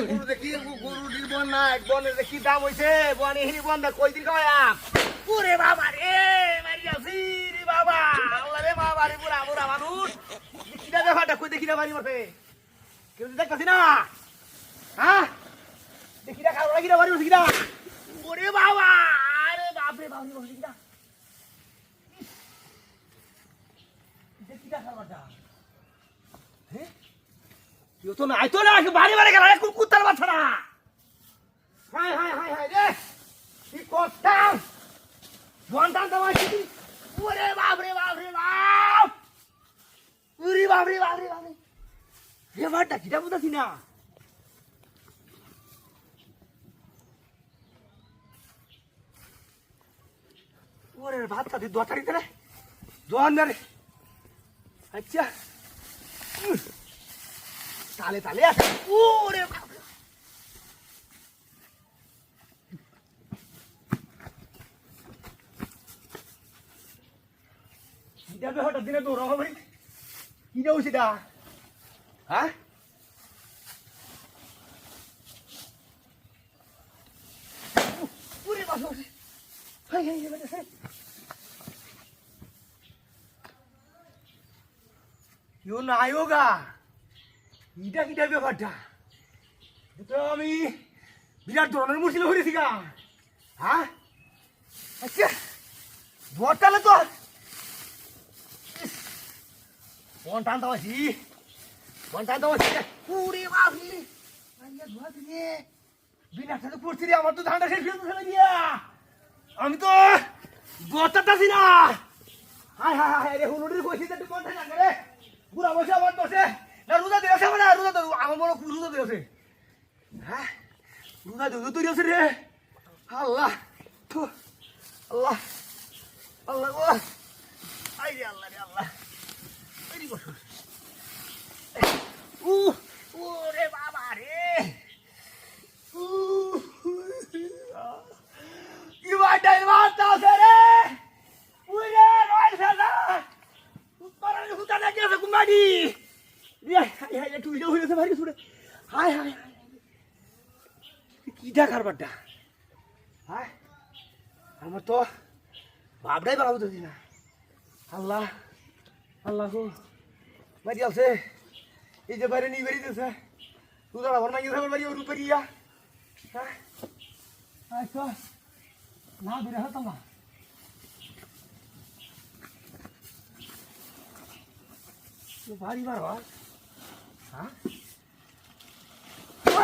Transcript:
গরু দেখি গরু নির্বন না এক বনের দেখি দাম হইছে বনে হিনি বন্ধা কই দিন কয়াম ওরে বাবা রে মারি যাচ্ছি রে বাবা আল্লাহ রে বাবা রে বুড়া বুড়া মানুষ কিটা ব্যাপারটা কই দেখি না মারি মতে কেউ দেখতাছি না হ্যাঁ দেখি না কারো লাগি না মারি বসি না ওরে বাবা আরে বাপ রে বাপ রে বসি না দেখি না খাবারটা হ্যাঁ কেউ তো নাই তো না বাড়ি বাড়ি গেল কুত্তার বাচ্চা না হাই হাই হাই হাই রে কি করতাম বন্টান তো মাছি ওরে বাপ রে বাপ রে বাপ ওরে বাপ রে বাপ রে বাপ রে বাটা কিটা বুঝাছি না ওরে বাচ্চা তুই দোতারি দে রে দোয়ান দে রে আচ্ছা তালে তালে ওরে বাপ কিটা হঠাৎ দিনে দৌড়া ভাই কি যাও সেটা হ্যাঁ ওরে বাপ হাই হাই হাই কেউ নাই গা ইটা কিটা ব্যাপারটা তো আমি বিরাট ধরনের মুশকিল হয়েছি গা হ্যাঁ আচ্ছা বর্তালে তো কোন টানতে পারছি কোন টানতে পারছি পুরে বাপি ধোয়া দিলে বিরাট সাথে পড়ছি রে আমার তো ধানটা শেষ হয়ে ফেলে দিয়া আমি তো বর্তাতাছি না হাই হাই হাই রে হুলুড়ির কইছি একটু কোন টাকা রে পুরা বসে আমার দোষে না রোজা দিয়েছে মানে রোজা তো আমার মনে রোজা দিয়েছে হ্যাঁ রোজা দিয়েছে তুই দিয়েছে রে আল্লাহ আল্লাহ আল্লাহ ও আই রে আল্লাহ রে আল্লাহ এই বসো ওরে বাবা রে কি বাটাই মারতাছে রে ওরে রয় সাদা উত্তরানি হুতা না গেছে কুমারি হাই হাই তুই যাও হইছে ভারি ছুড়ে হাই হাই কি দেখার বাড্ডা হাই আমার তো ভাবটাই বাবু তো না আল্লাহ আল্লাহ গো বাড়ি আছে এই যে বাইরে নিয়ে বেরিয়ে দিয়েছে তুই দাঁড়া ভর মাইয়ে বাড়ি ওর উপরে ইয়া হ্যাঁ আচ্ছা না বেরে হতাম না ভারী বার হ্যাঁ